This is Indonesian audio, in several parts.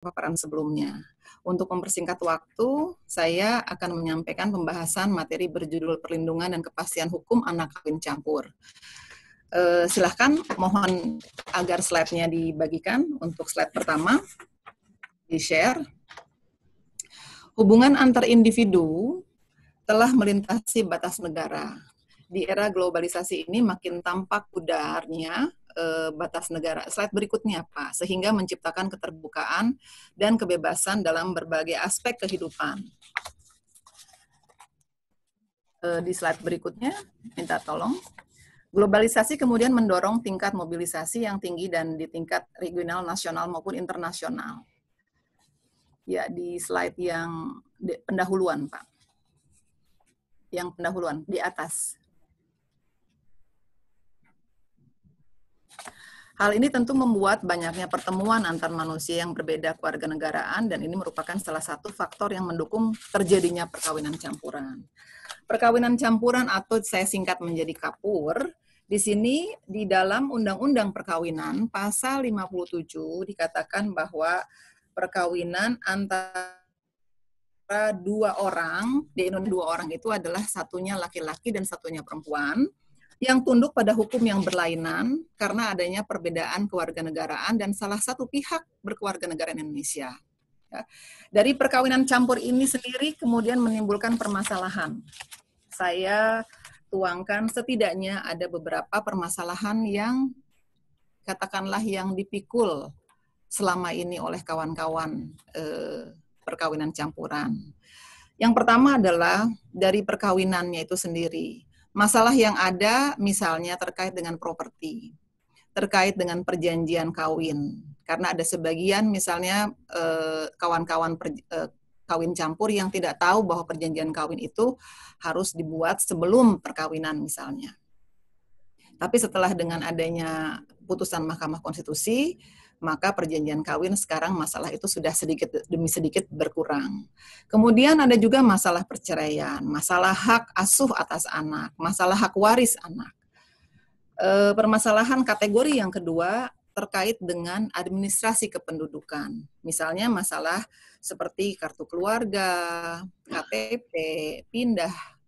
paparan sebelumnya. Untuk mempersingkat waktu, saya akan menyampaikan pembahasan materi berjudul Perlindungan dan Kepastian Hukum Anak Kawin Campur. Silahkan, mohon agar slide-nya dibagikan. Untuk slide pertama, di-share. Hubungan antar individu telah melintasi batas negara. Di era globalisasi ini makin tampak pudarnya batas negara. Slide berikutnya, Pak, sehingga menciptakan keterbukaan dan kebebasan dalam berbagai aspek kehidupan. Di slide berikutnya, minta tolong. Globalisasi kemudian mendorong tingkat mobilisasi yang tinggi dan di tingkat regional, nasional maupun internasional. Ya, di slide yang pendahuluan, Pak. Yang pendahuluan, di atas. Hal ini tentu membuat banyaknya pertemuan antar manusia yang berbeda kewarganegaraan dan ini merupakan salah satu faktor yang mendukung terjadinya perkawinan campuran. Perkawinan campuran atau saya singkat menjadi KAPUR, di sini di dalam Undang-Undang Perkawinan pasal 57 dikatakan bahwa perkawinan antara dua orang, di Indonesia dua orang itu adalah satunya laki-laki dan satunya perempuan, yang tunduk pada hukum yang berlainan karena adanya perbedaan kewarganegaraan dan salah satu pihak berkewarganegaraan Indonesia. Ya. Dari perkawinan campur ini sendiri kemudian menimbulkan permasalahan. Saya tuangkan setidaknya ada beberapa permasalahan yang katakanlah yang dipikul selama ini oleh kawan-kawan perkawinan campuran. Yang pertama adalah dari perkawinannya itu sendiri. Masalah yang ada misalnya terkait dengan properti, terkait dengan perjanjian kawin. Karena ada sebagian misalnya kawan-kawan kawin campur yang tidak tahu bahwa perjanjian kawin itu harus dibuat sebelum perkawinan misalnya. Tapi setelah dengan adanya putusan Mahkamah Konstitusi, maka perjanjian kawin sekarang masalah itu sudah sedikit demi sedikit berkurang. Kemudian ada juga masalah perceraian, masalah hak asuh atas anak, masalah hak waris anak. Permasalahan kategori yang kedua terkait dengan administrasi kependudukan. Misalnya masalah seperti kartu keluarga, KTP, pindah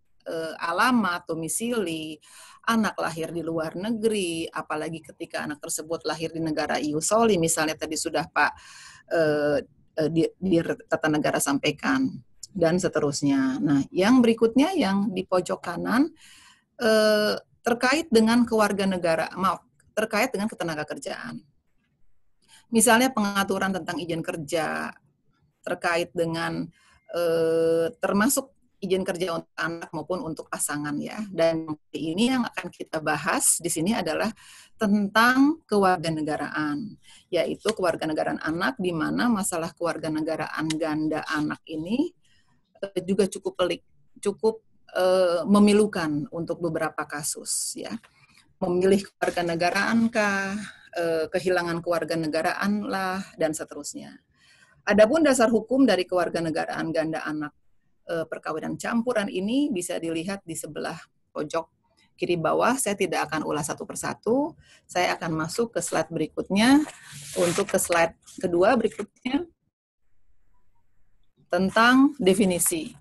alamat, domisili, anak lahir di luar negeri, apalagi ketika anak tersebut lahir di negara ius soli, misalnya tadi sudah Pak di Tata Negara sampaikan, dan seterusnya. Nah, yang berikutnya yang di pojok kanan terkait dengan terkait dengan ketenagakerjaan. Misalnya pengaturan tentang izin kerja, terkait dengan termasuk izin kerja untuk anak maupun untuk pasangan ya. Dan ini yang akan kita bahas di sini adalah tentang kewarganegaraan, yaitu kewarganegaraan anak di mana masalah kewarganegaraan ganda anak ini juga cukup pelik, cukup memilukan untuk beberapa kasus ya. Memilih kewarganegaraan kah, kehilangan kewarganegaraan lah dan seterusnya. Adapun dasar hukum dari kewarganegaraan ganda anak perkawinan campuran ini bisa dilihat di sebelah pojok kiri bawah. Saya tidak akan ulas satu persatu. Saya akan masuk ke slide berikutnya. Untuk ke slide kedua berikutnya tentang definisi.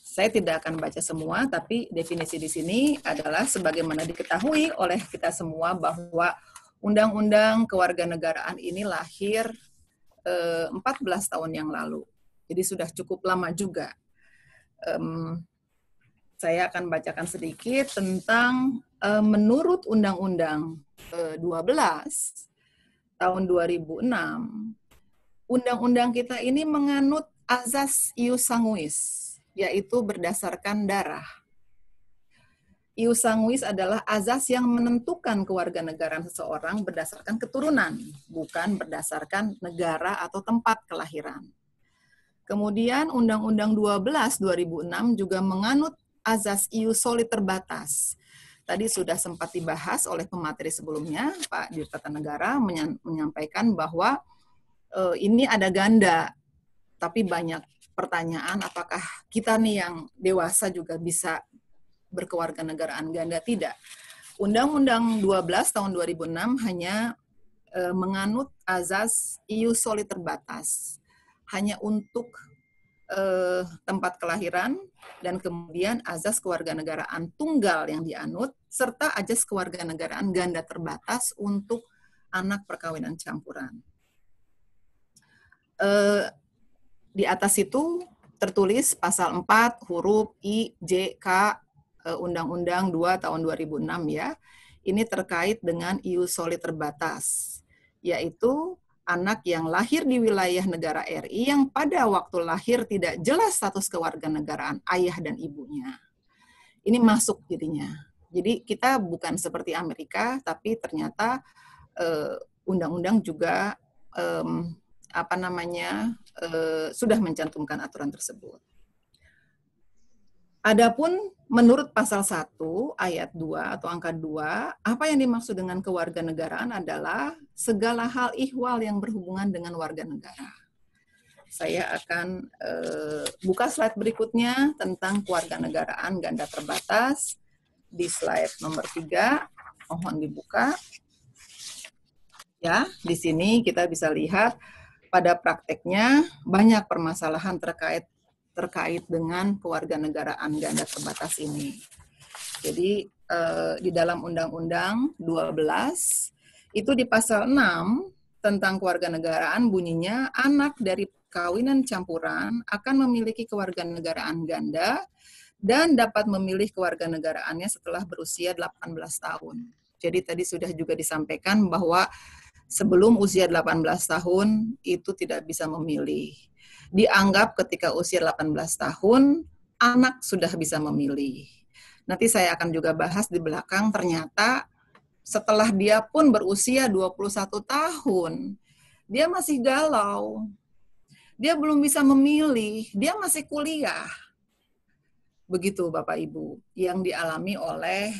Saya tidak akan baca semua, tapi definisi di sini adalah sebagaimana diketahui oleh kita semua bahwa Undang-Undang Kewarganegaraan ini lahir 14 tahun yang lalu. Jadi sudah cukup lama juga. Saya akan bacakan sedikit tentang menurut Undang-Undang 12 tahun 2006, Undang-Undang kita ini menganut azas ius sanguis, yaitu berdasarkan darah. Ius sanguis adalah azas yang menentukan kewarganegaraan seseorang berdasarkan keturunan, bukan berdasarkan negara atau tempat kelahiran. Kemudian Undang-Undang 12 2006 juga menganut azas ius soli terbatas. Tadi sudah sempat dibahas oleh pemateri sebelumnya, Pak Dirta Tata Negara menyampaikan bahwa ini ada ganda, tapi banyak pertanyaan apakah kita nih yang dewasa juga bisa berkewarganegaraan ganda? Tidak. Undang-Undang 12 tahun 2006 hanya menganut azas ius soli terbatas hanya untuk tempat kelahiran dan kemudian azas kewarganegaraan tunggal yang dianut serta azas kewarganegaraan ganda terbatas untuk anak perkawinan campuran. Di atas itu tertulis pasal 4 huruf I, J, K Undang-Undang 2 tahun 2006 ya. Ini terkait dengan ius soli terbatas, yaitu anak yang lahir di wilayah negara RI yang pada waktu lahir tidak jelas status kewarganegaraan ayah dan ibunya. Ini masuk jadinya. Jadi kita bukan seperti Amerika, tapi ternyata undang-undang juga sudah mencantumkan aturan tersebut. Adapun menurut pasal 1 ayat 2 atau angka 2, apa yang dimaksud dengan kewarganegaraan adalah segala hal ihwal yang berhubungan dengan warga negara. Saya akan buka slide berikutnya tentang kewarganegaraan ganda terbatas. Di slide nomor 3, mohon dibuka. Ya, di sini kita bisa lihat pada prakteknya banyak permasalahan terkait dengan kewarganegaraan ganda terbatas ini. Jadi di dalam Undang-Undang 12 itu di pasal 6 tentang kewarganegaraan bunyinya anak dari perkawinan campuran akan memiliki kewarganegaraan ganda dan dapat memilih kewarganegaraannya setelah berusia 18 tahun. Jadi tadi sudah juga disampaikan bahwa sebelum usia 18 tahun itu tidak bisa memilih. Dianggap ketika usia 18 tahun, anak sudah bisa memilih. Nanti saya akan juga bahas di belakang, ternyata setelah dia pun berusia 21 tahun, dia masih galau. Dia belum bisa memilih, dia masih kuliah. Begitu Bapak Ibu, yang dialami oleh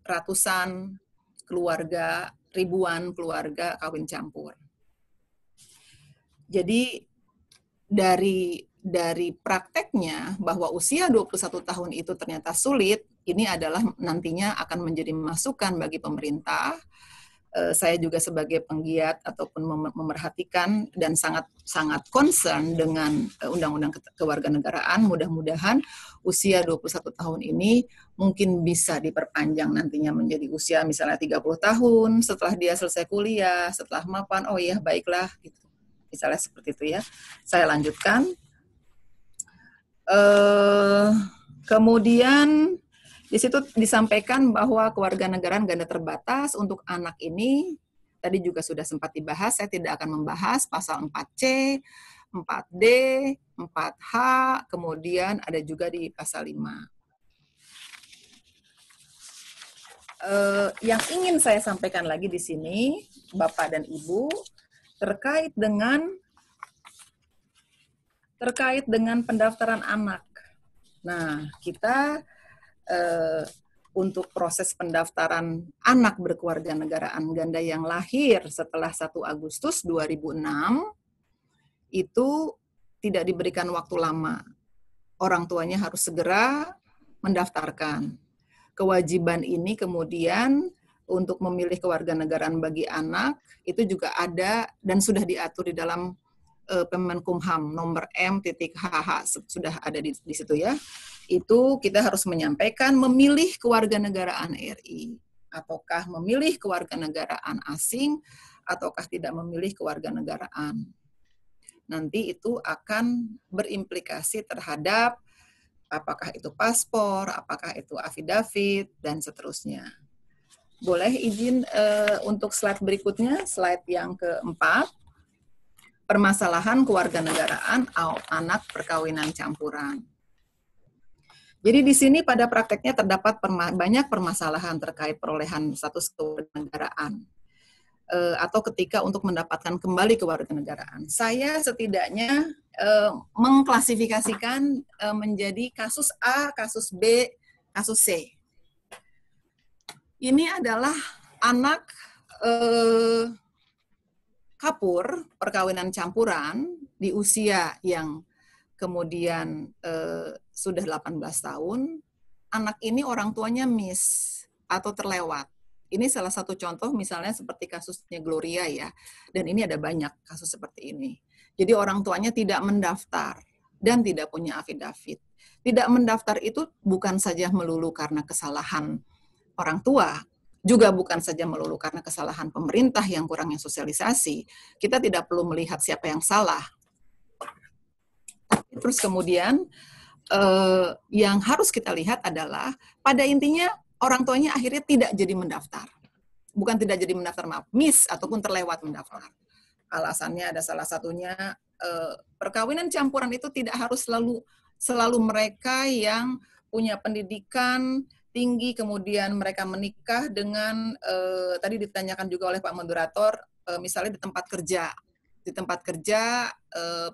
ratusan keluarga, ribuan keluarga kawin campur. Jadi dari prakteknya bahwa usia 21 tahun itu ternyata sulit, ini adalah nantinya akan menjadi masukan bagi pemerintah. Saya juga sebagai penggiat ataupun memerhatikan dan sangat concern dengan undang-undang kewarganegaraan, mudah-mudahan usia 21 tahun ini mungkin bisa diperpanjang nantinya menjadi usia misalnya 30 tahun, setelah dia selesai kuliah, setelah mapan, oh iya baiklah, gitu. Misalnya seperti itu ya. Saya lanjutkan. Kemudian di situ disampaikan bahwa kewarganegaraan ganda terbatas untuk anak ini tadi juga sudah sempat dibahas, saya tidak akan membahas pasal 4C, 4D, 4H, kemudian ada juga di pasal 5. Yang ingin saya sampaikan lagi di sini, Bapak dan Ibu, terkait dengan pendaftaran anak. Nah, kita untuk proses pendaftaran anak berkewarganegaraan ganda yang lahir setelah 1 Agustus 2006 itu tidak diberikan waktu lama. Orang tuanya harus segera mendaftarkan. Kewajiban ini kemudian untuk memilih kewarganegaraan bagi anak itu juga ada dan sudah diatur di dalam Kemenkumham nomor M.HH sudah ada di situ ya. Itu kita harus menyampaikan memilih kewarganegaraan RI ataukah memilih kewarganegaraan asing ataukah tidak memilih kewarganegaraan. Nanti itu akan berimplikasi terhadap apakah itu paspor, apakah itu afidavit, dan seterusnya. Boleh izin untuk slide berikutnya, slide yang keempat, permasalahan kewarganegaraan anak perkawinan campuran. Jadi di sini pada prakteknya terdapat banyak permasalahan terkait perolehan status kewarganegaraan atau ketika untuk mendapatkan kembali kewarganegaraan. Saya setidaknya mengklasifikasikan menjadi kasus A, kasus B, kasus C. Ini adalah anak kapur perkawinan campuran di usia yang kemudian sudah 18 tahun, anak ini orang tuanya miss atau terlewat. Ini salah satu contoh misalnya seperti kasusnya Gloria ya, dan ini ada banyak kasus seperti ini. Jadi orang tuanya tidak mendaftar dan tidak punya afidavit. Tidak mendaftar itu bukan saja melulu karena kesalahan orang tua, juga bukan saja melulu karena kesalahan pemerintah yang kurangnya sosialisasi. Kita tidak perlu melihat siapa yang salah. Terus kemudian yang harus kita lihat adalah pada intinya orang tuanya akhirnya tidak jadi mendaftar. Bukan tidak jadi mendaftar, maaf, miss ataupun terlewat mendaftar. Alasannya ada salah satunya perkawinan campuran itu tidak harus selalu mereka yang punya pendidikan tinggi, kemudian mereka menikah dengan, tadi ditanyakan juga oleh Pak Moderator, misalnya di tempat kerja. Di tempat kerja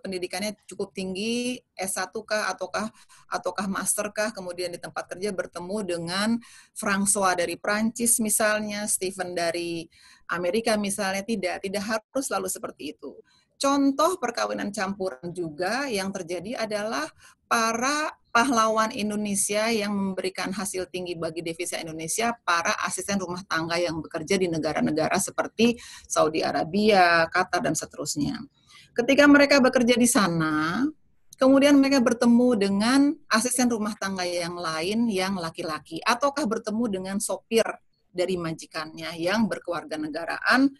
pendidikannya cukup tinggi, S1 kah ataukah master kah, kemudian di tempat kerja bertemu dengan François dari Prancis misalnya, Stephen dari Amerika misalnya, tidak harus selalu seperti itu. Contoh perkawinan campuran juga yang terjadi adalah para pahlawan Indonesia yang memberikan hasil tinggi bagi devisa Indonesia, para asisten rumah tangga yang bekerja di negara-negara seperti Saudi Arabia, Qatar, dan seterusnya. Ketika mereka bekerja di sana, kemudian mereka bertemu dengan asisten rumah tangga yang lain yang laki-laki, ataukah bertemu dengan sopir dari majikannya yang berkewarganegaraan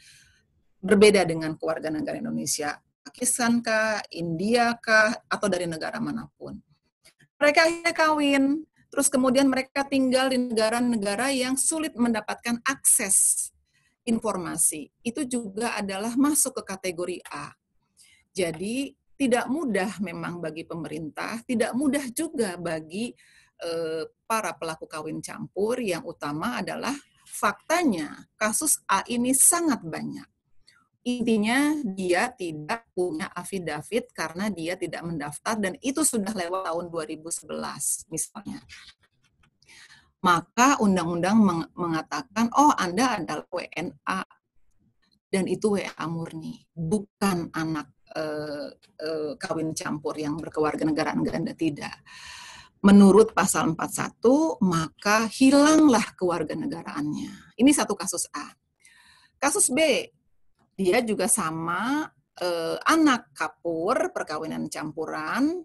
berbeda dengan keluarga negara Indonesia, Pakistan kah, India kah, atau dari negara manapun. Mereka akhirnya kawin, terus kemudian mereka tinggal di negara-negara yang sulit mendapatkan akses informasi. Itu juga adalah masuk ke kategori A. Jadi tidak mudah memang bagi pemerintah, tidak mudah juga bagi para pelaku kawin campur, yang utama adalah faktanya kasus A ini sangat banyak. Intinya dia tidak punya afidavit karena dia tidak mendaftar dan itu sudah lewat tahun 2011 misalnya. Maka undang-undang mengatakan, oh Anda adalah WNA dan itu WNA murni, bukan anak kawin campur yang berkewarganegaraan ganda, tidak. Menurut pasal 41, maka hilanglah kewarganegaraannya. Ini satu kasus A. Kasus B, dia juga sama, anak kapur, perkawinan campuran,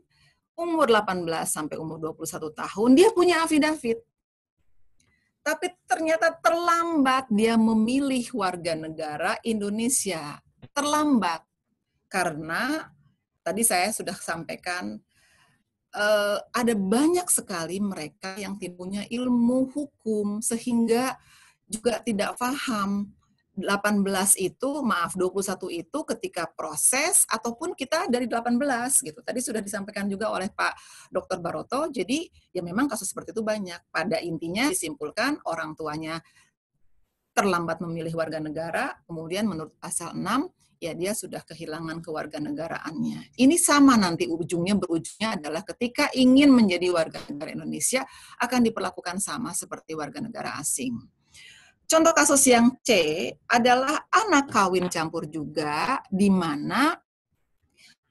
umur 18 sampai umur 21 tahun, dia punya afidavit. Tapi ternyata terlambat dia memilih warga negara Indonesia. Terlambat. Karena, tadi saya sudah sampaikan, ada banyak sekali mereka yang tidak punya ilmu hukum, sehingga juga tidak paham 18 itu, maaf 21 itu ketika proses ataupun kita dari 18 gitu. Tadi sudah disampaikan juga oleh Pak Dr. Baroto, jadi ya memang kasus seperti itu banyak. Pada intinya disimpulkan orang tuanya terlambat memilih warga negara, kemudian menurut pasal 6, ya dia sudah kehilangan kewarganegaraannya. Ini sama nanti berujungnya adalah ketika ingin menjadi warga negara Indonesia akan diperlakukan sama seperti warga negara asing. Contoh kasus yang C adalah anak kawin campur juga, di mana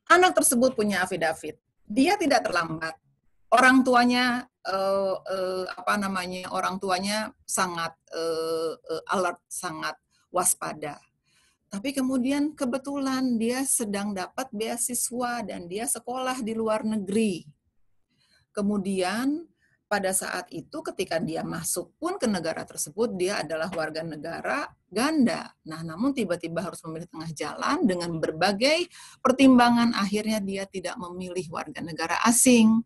anak tersebut punya afidavit. Dia tidak terlambat. Orang tuanya orang tuanya sangat alert, sangat waspada. Tapi kemudian kebetulan dia sedang dapat beasiswa dan dia sekolah di luar negeri. Kemudian pada saat itu ketika dia masuk pun ke negara tersebut, dia adalah warga negara ganda. Nah, namun tiba-tiba harus memilih tengah jalan dengan berbagai pertimbangan, akhirnya dia tidak memilih warga negara asing.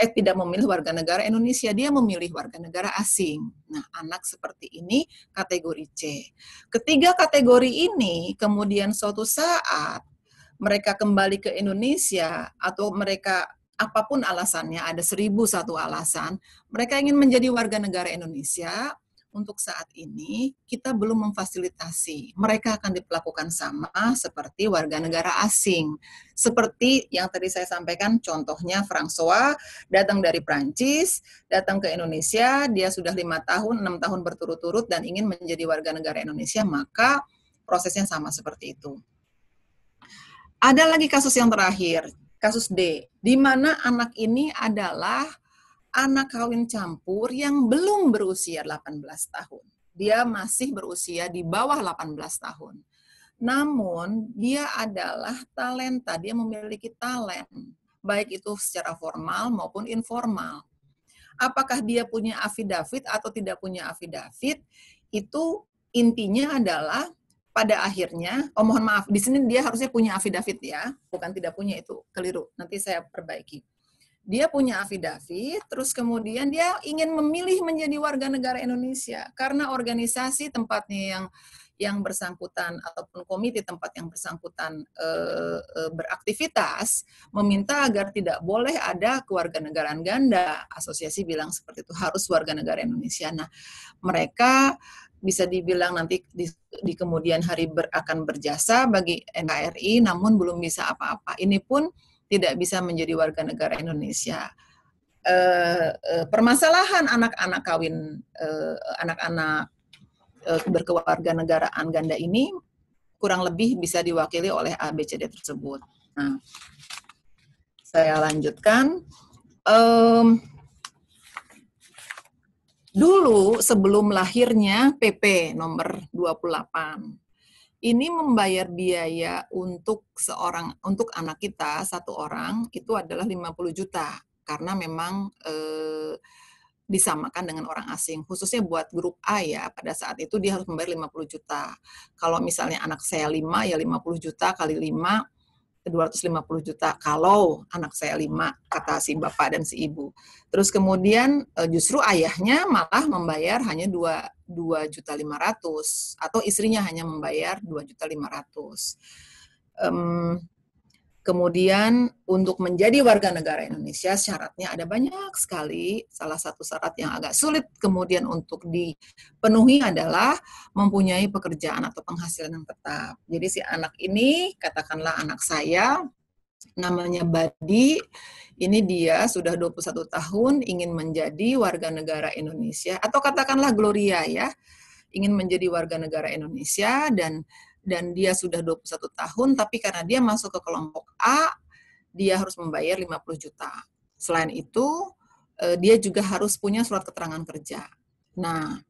Tidak memilih warga negara Indonesia, dia memilih warga negara asing. Nah, anak seperti ini kategori C. Ketiga kategori ini kemudian suatu saat mereka kembali ke Indonesia atau mereka apapun alasannya, ada 1001 alasan, mereka ingin menjadi warga negara Indonesia, untuk saat ini kita belum memfasilitasi. Mereka akan diperlakukan sama seperti warga negara asing. Seperti yang tadi saya sampaikan, contohnya François datang dari Prancis, datang ke Indonesia, dia sudah 5 tahun, 6 tahun berturut-turut dan ingin menjadi warga negara Indonesia, maka prosesnya sama seperti itu. Ada lagi kasus yang terakhir, kasus D, di mana anak ini adalah anak kawin campur yang belum berusia 18 tahun. Dia masih berusia di bawah 18 tahun. Namun, dia adalah talenta, dia memiliki talent, baik itu secara formal maupun informal. Apakah dia punya afidavit atau tidak punya afidavit, itu intinya adalah pada akhirnya, mohon maaf, di sini dia harusnya punya afidavit ya, bukan tidak punya, itu keliru, nanti saya perbaiki. Dia punya afidavit, terus kemudian dia ingin memilih menjadi warga negara Indonesia karena organisasi tempatnya yang bersangkutan ataupun komite tempat yang bersangkutan beraktivitas meminta agar tidak boleh ada kewarganegaraan ganda. Asosiasi bilang seperti itu, harus warga negara Indonesia. Nah, mereka bisa dibilang nanti di kemudian hari akan berjasa bagi NKRI, namun belum bisa apa-apa. Ini pun tidak bisa menjadi warga negara Indonesia. Permasalahan anak-anak kawin, anak-anak berkewarganegaraan ganda ini kurang lebih bisa diwakili oleh ABCD tersebut. Nah, saya lanjutkan. Dulu sebelum lahirnya PP nomor 28, ini membayar biaya untuk anak kita satu orang itu adalah 50 juta karena memang disamakan dengan orang asing, khususnya buat grup A ya, pada saat itu dia harus membayar 50 juta. Kalau misalnya anak saya 5 ya 50 juta kali 5 250 juta kalau anak saya 5, kata si bapak dan si ibu. Terus kemudian justru ayahnya malah membayar hanya 2.500.000 atau istrinya hanya membayar 2.500.000. Kemudian untuk menjadi warga negara Indonesia syaratnya ada banyak sekali. Salah satu syarat yang agak sulit kemudian untuk dipenuhi adalah mempunyai pekerjaan atau penghasilan yang tetap. Jadi si anak ini, katakanlah anak saya, namanya Badi, ini dia sudah 21 tahun ingin menjadi warga negara Indonesia, atau katakanlah Gloria ya, ingin menjadi warga negara Indonesia dan dia sudah 21 tahun, tapi karena dia masuk ke kelompok A, dia harus membayar 50 juta. Selain itu, dia juga harus punya surat keterangan kerja. Nah,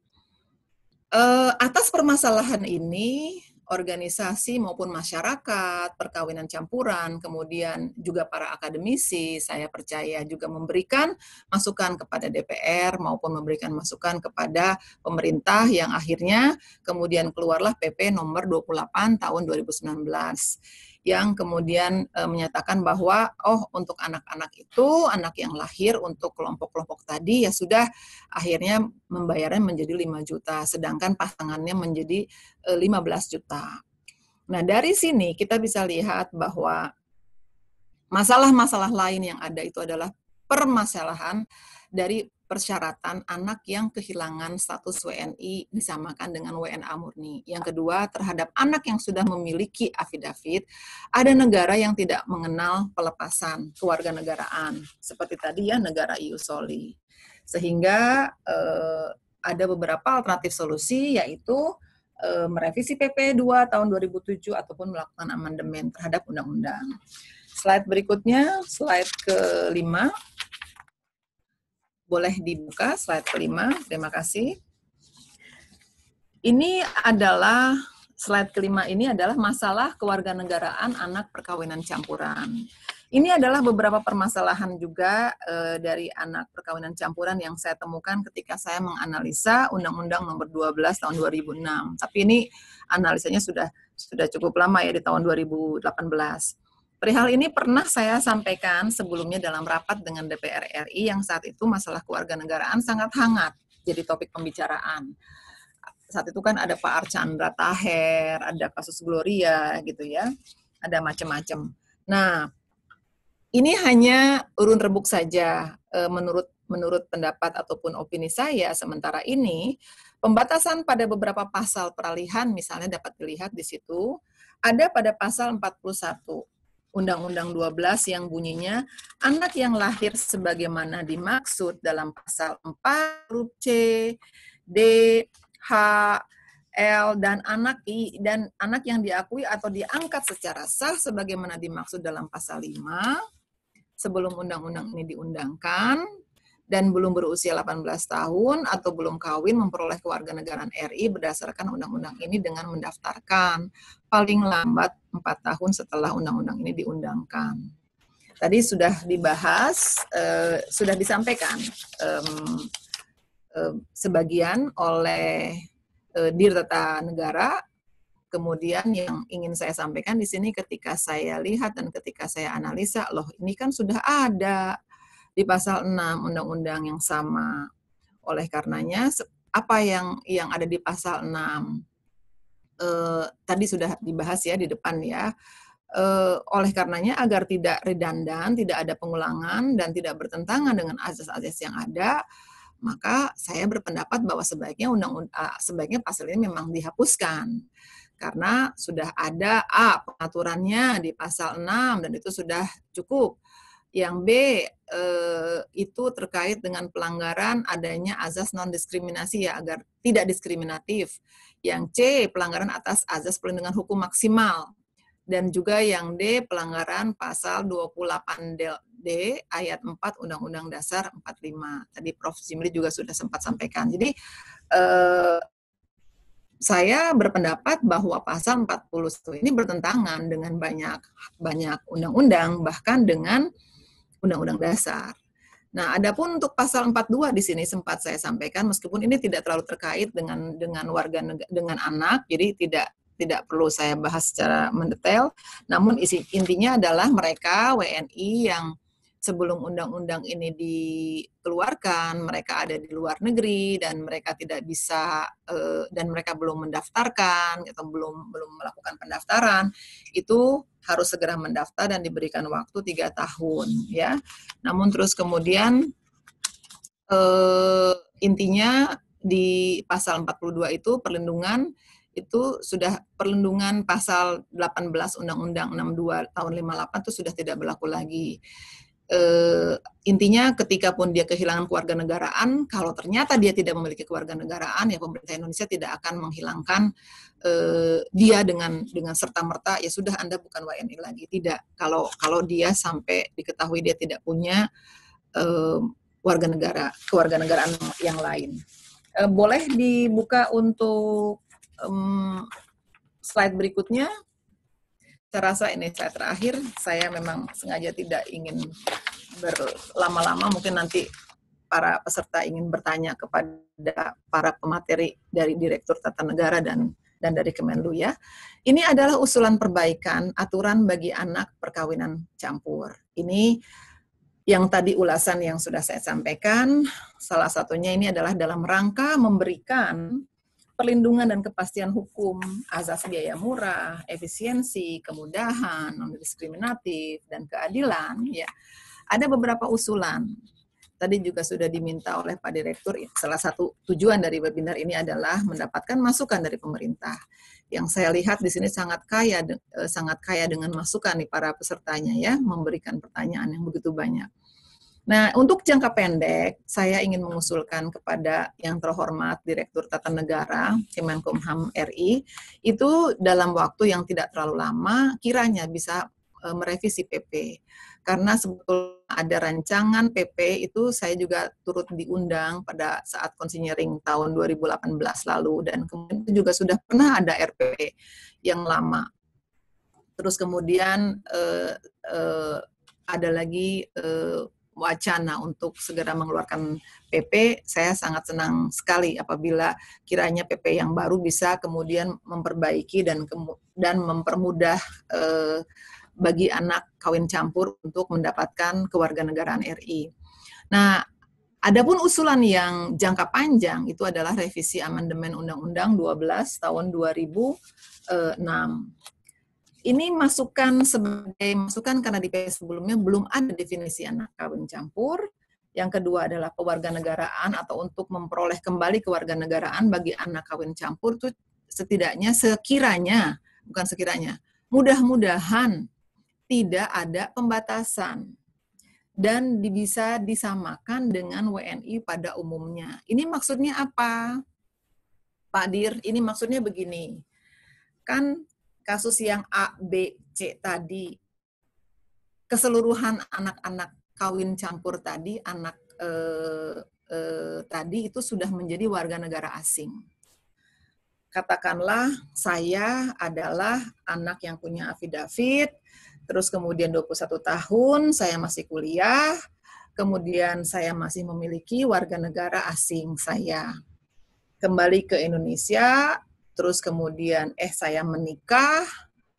atas permasalahan ini, organisasi maupun masyarakat, perkawinan campuran, kemudian juga para akademisi, saya percaya juga memberikan masukan kepada DPR maupun memberikan masukan kepada pemerintah yang akhirnya kemudian keluarlah PP nomor 28 tahun 2019 yang kemudian menyatakan bahwa untuk anak-anak itu, anak yang lahir untuk kelompok-kelompok tadi ya sudah akhirnya membayarnya menjadi 5 juta, sedangkan pasangannya menjadi 15 juta. Nah, dari sini kita bisa lihat bahwa masalah-masalah lain yang ada itu adalah permasalahan dari persyaratan anak yang kehilangan status WNI disamakan dengan WNA murni. Yang kedua, terhadap anak yang sudah memiliki afidavit, ada negara yang tidak mengenal pelepasan kewarganegaraan, seperti tadi ya negara EU Soli. Sehingga ada beberapa alternatif solusi, yaitu merevisi PP 2 tahun 2007 ataupun melakukan amandemen terhadap undang-undang. Slide berikutnya, slide ke-5. Boleh dibuka slide kelima, terima kasih. Ini adalah, slide kelima ini adalah masalah kewarganegaraan anak perkawinan campuran. Ini adalah beberapa permasalahan juga dari anak perkawinan campuran yang saya temukan ketika saya menganalisa Undang-Undang Nomor 12 tahun 2006. Tapi ini analisanya sudah cukup lama ya, di tahun 2018. Perihal ini pernah saya sampaikan sebelumnya dalam rapat dengan DPR RI yang saat itu masalah kewarganegaraan sangat hangat jadi topik pembicaraan. Saat itu kan ada Pak Archandra Taher, ada kasus Gloria gitu ya, ada macam-macam. Nah, ini hanya urun rebuk saja menurut pendapat ataupun opini saya. Sementara ini pembatasan pada beberapa pasal peralihan misalnya dapat dilihat di situ ada pada pasal 41. Undang-Undang 12 yang bunyinya anak yang lahir sebagaimana dimaksud dalam pasal 4 huruf C, D, H, L dan anak yang diakui atau diangkat secara sah sebagaimana dimaksud dalam pasal 5 sebelum undang-undang ini diundangkan dan belum berusia 18 tahun atau belum kawin memperoleh kewarganegaraan RI berdasarkan undang-undang ini dengan mendaftarkan paling lambat 4 tahun setelah undang-undang ini diundangkan. Tadi sudah dibahas, sudah disampaikan sebagian oleh Dir Tata Negara. Kemudian yang ingin saya sampaikan di sini ketika saya lihat dan ketika saya analisa, loh ini kan sudah ada di pasal 6 undang-undang yang sama. Oleh karenanya, apa yang ada di pasal 6? Tadi sudah dibahas ya di depan ya. Oleh karenanya agar tidak redundan, tidak ada pengulangan, dan tidak bertentangan dengan azas-azas yang ada, maka saya berpendapat bahwa sebaiknya pasal ini memang dihapuskan. Karena sudah ada pengaturannya di pasal 6 dan itu sudah cukup. Yang B itu terkait dengan pelanggaran adanya azas non-diskriminasi ya, agar tidak diskriminatif. Yang C pelanggaran atas azas perlindungan hukum maksimal. Dan juga yang D pelanggaran pasal 28D ayat 4 Undang-Undang Dasar 45. Tadi Prof. Jimli juga sudah sempat sampaikan. Jadi saya berpendapat bahwa pasal 41 ini bertentangan dengan banyak undang-undang, bahkan dengan undang-undang dasar. Nah, adapun untuk pasal 42 di sini sempat saya sampaikan, meskipun ini tidak terlalu terkait dengan dengan anak, jadi tidak perlu saya bahas secara mendetail. Namun intinya adalah mereka WNI yang sebelum undang-undang ini dikeluarkan, mereka ada di luar negeri dan mereka tidak bisa dan mereka belum mendaftarkan atau belum melakukan pendaftaran, itu harus segera mendaftar dan diberikan waktu 3 tahun ya. Namun terus kemudian intinya di pasal 42 itu perlindungan itu sudah perlindungan pasal 18 Undang-Undang 62 tahun 58 itu sudah tidak berlaku lagi. Intinya ketika pun dia kehilangan kewarganegaraan, kalau ternyata dia tidak memiliki kewarganegaraan, ya pemerintah Indonesia tidak akan menghilangkan dia dengan serta-merta, ya sudah Anda bukan WNI lagi. Tidak. Kalau dia sampai diketahui dia tidak punya kewarganegaraan yang lain. Boleh dibuka untuk slide berikutnya. Saya rasa ini slide terakhir. Saya memang sengaja tidak ingin berlama-lama, mungkin nanti para peserta ingin bertanya kepada para pemateri dari Direktur Tata Negara dan dari Kemenlu ya. Ini adalah usulan perbaikan aturan bagi anak perkawinan campur. Ini yang tadi ulasan yang sudah saya sampaikan, salah satunya ini adalah dalam rangka memberikan perlindungan dan kepastian hukum, azas biaya murah, efisiensi, kemudahan, non-diskriminatif, dan keadilan, ya, ada beberapa usulan. Tadi juga sudah diminta oleh Pak Direktur, salah satu tujuan dari webinar ini adalah mendapatkan masukan dari pemerintah. Yang saya lihat di sini sangat kaya dengan masukan nih para pesertanya ya, memberikan pertanyaan yang begitu banyak. Nah, untuk jangka pendek, saya ingin mengusulkan kepada yang terhormat Direktur Tata Negara, Kemenkumham RI, itu dalam waktu yang tidak terlalu lama, kiranya bisa merevisi PP. Karena sebetulnya ada rancangan PP itu saya juga turut diundang pada saat konsinyering tahun 2018 lalu, dan kemudian juga sudah pernah ada RPP yang lama. Terus kemudian ada lagi wacana untuk segera mengeluarkan PP. Saya sangat senang sekali apabila kiranya PP yang baru bisa kemudian memperbaiki dan mempermudah bagi anak kawin campur untuk mendapatkan kewarganegaraan RI. Nah, adapun usulan yang jangka panjang itu adalah revisi amandemen Undang-Undang 12 tahun 2006. Ini masukan sebagai masukan karena di PP sebelumnya belum ada definisi anak kawin campur. Yang kedua adalah kewarganegaraan atau untuk memperoleh kembali kewarganegaraan bagi anak kawin campur itu setidaknya mudah-mudahan tidak ada pembatasan dan bisa disamakan dengan WNI pada umumnya. Ini maksudnya apa, Pak Dir? Ini maksudnya begini, kan kasus yang A, B, C tadi, keseluruhan anak-anak kawin campur tadi, anak tadi itu sudah menjadi warga negara asing. Katakanlah saya adalah anak yang punya afidavit, terus kemudian 21 tahun, saya masih kuliah, kemudian saya masih memiliki warga negara asing saya. Kembali ke Indonesia, terus kemudian saya menikah,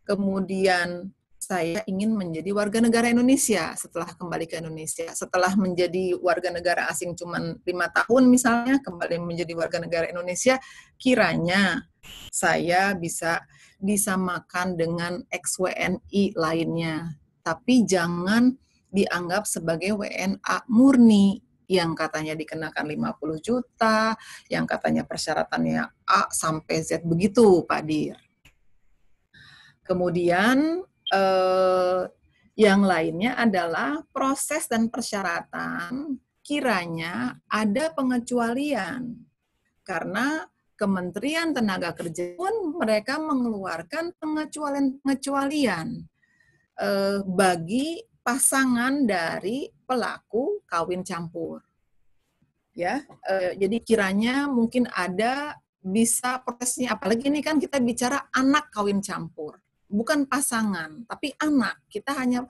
kemudian saya ingin menjadi warga negara Indonesia setelah kembali ke Indonesia. Setelah menjadi warga negara asing cuma 5 tahun misalnya, kembali menjadi warga negara Indonesia, kiranya saya bisa disamakan dengan ex-WNI lainnya. Tapi jangan dianggap sebagai WNA murni yang katanya dikenakan 50 juta, yang katanya persyaratannya A sampai Z begitu, Pak Dir. Kemudian yang lainnya adalah proses dan persyaratan kiranya ada pengecualian. Karena Kementerian Tenaga Kerja pun mereka mengeluarkan pengecualian bagi pasangan dari pelaku kawin campur. Ya, jadi kiranya mungkin ada bisa prosesnya, apalagi ini kan kita bicara anak kawin campur. Bukan pasangan, tapi anak. Kita hanya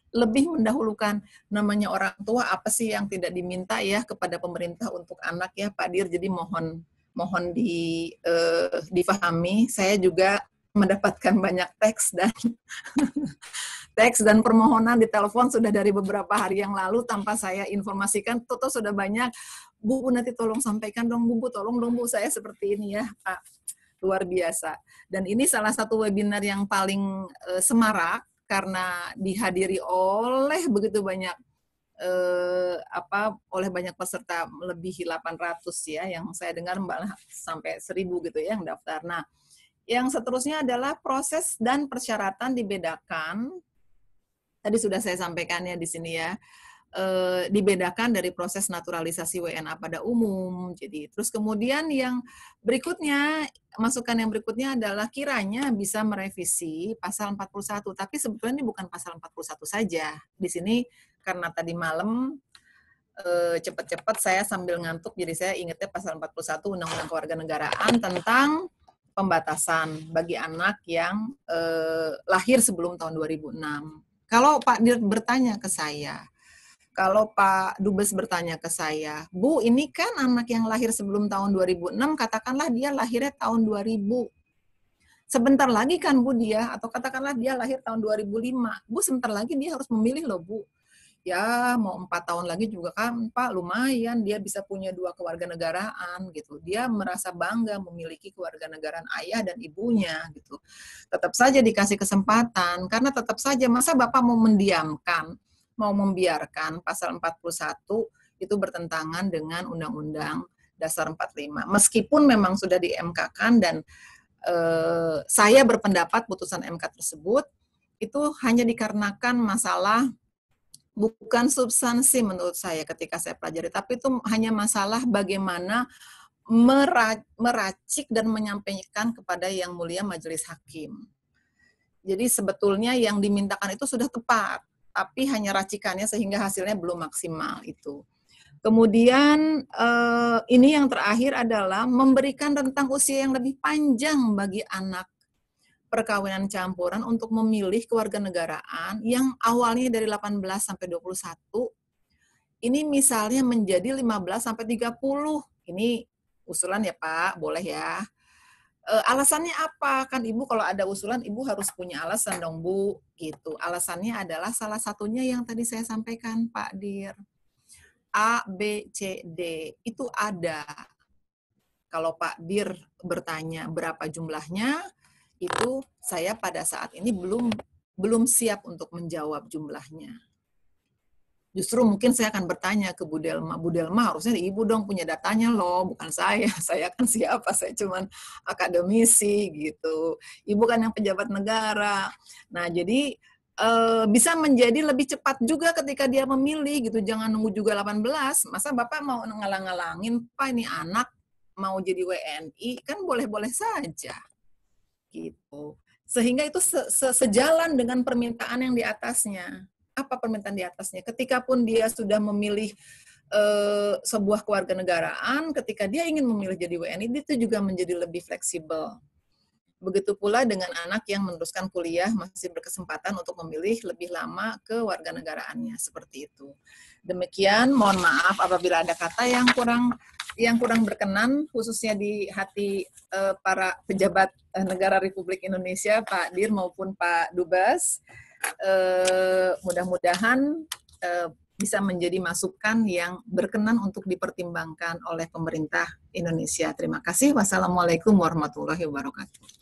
lebih mendahulukan namanya orang tua, apa sih yang tidak diminta ya kepada pemerintah untuk anak ya Pak Dir. Jadi mohon difahami. Saya juga mendapatkan banyak teks dan permohonan di telepon sudah dari beberapa hari yang lalu tanpa saya informasikan. Toto sudah banyak. Bu, nanti tolong sampaikan dong Bu, tolong dong Bu, saya seperti ini ya Pak. Luar biasa. Dan ini salah satu webinar yang paling semarak karena dihadiri oleh begitu banyak oleh banyak peserta, melebihi 800 ya, yang saya dengar malah sampai 1000 gitu ya yang daftar. Nah, yang seterusnya adalah proses dan persyaratan dibedakan. Tadi sudah saya sampaikan ya di sini ya. Dibedakan dari proses naturalisasi WNA pada umum. Jadi terus kemudian yang berikutnya, masukan yang berikutnya adalah kiranya bisa merevisi pasal 41, tapi sebetulnya ini bukan pasal 41 saja. Di sini karena tadi malam cepat-cepat saya sambil ngantuk, jadi saya ingatnya pasal 41 Undang-Undang Kewarganegaraan tentang pembatasan bagi anak yang lahir sebelum tahun 2006. Kalau Pak Dir bertanya ke saya, kalau Pak Dubes bertanya ke saya, Bu, ini kan anak yang lahir sebelum tahun 2006, katakanlah dia lahirnya tahun 2000. Sebentar lagi kan Bu dia, atau katakanlah dia lahir tahun 2005. Bu, sebentar lagi dia harus memilih loh Bu. Ya, mau 4 tahun lagi juga kan Pak, lumayan dia bisa punya 2 kewarganegaraan gitu. Dia merasa bangga memiliki kewarganegaraan ayah dan ibunya gitu. Tetap saja dikasih kesempatan, karena tetap saja masa Bapak mau mendiamkan, mau membiarkan pasal 41 itu bertentangan dengan Undang-Undang Dasar 45. Meskipun memang sudah di MK-kan dan saya berpendapat putusan MK tersebut itu hanya dikarenakan masalah bukan substansi menurut saya ketika saya pelajari, tapi itu hanya masalah bagaimana meracik dan menyampaikan kepada Yang Mulia Majelis Hakim. Jadi sebetulnya yang dimintakan itu sudah tepat, tapi hanya racikannya sehingga hasilnya belum maksimal itu. Kemudian ini yang terakhir adalah memberikan rentang usia yang lebih panjang bagi anak perkawinan campuran untuk memilih kewarganegaraan yang awalnya dari 18 sampai 21, ini misalnya menjadi 15 sampai 30. Ini usulan ya Pak, boleh ya. Alasannya apa? Kan Ibu kalau ada usulan, Ibu harus punya alasan dong Bu, gitu. Alasannya adalah salah satunya yang tadi saya sampaikan Pak Dir. A, B, C, D, itu ada. Kalau Pak Dir bertanya berapa jumlahnya, itu saya pada saat ini belum siap untuk menjawab jumlahnya. Justru mungkin saya akan bertanya ke Bu Delma harusnya Ibu dong punya datanya loh, bukan saya. Saya kan siapa? Saya cuman akademisi gitu. Ibu kan yang pejabat negara. Nah, jadi bisa menjadi lebih cepat juga ketika dia memilih gitu. Jangan nunggu juga 18. Masa Bapak mau ngalang-ngalangin, Pak ini anak mau jadi WNI, kan boleh-boleh saja. Gitu. Sehingga itu sejalan dengan permintaan yang di atasnya. Apa permintaan di atasnya? Ketika pun dia sudah memilih sebuah kewarganegaraan ketika dia ingin memilih jadi WNI itu juga menjadi lebih fleksibel. Begitu pula dengan anak yang meneruskan kuliah masih berkesempatan untuk memilih lebih lama ke warganegaraannya, seperti itu. Demikian, mohon maaf apabila ada kata yang kurang berkenan, khususnya di hati para pejabat negara Republik Indonesia, Pak Dir maupun Pak Dubes. Mudah-mudahan bisa menjadi masukan yang berkenan untuk dipertimbangkan oleh pemerintah Indonesia. Terima kasih. Wassalamualaikum warahmatullahi wabarakatuh.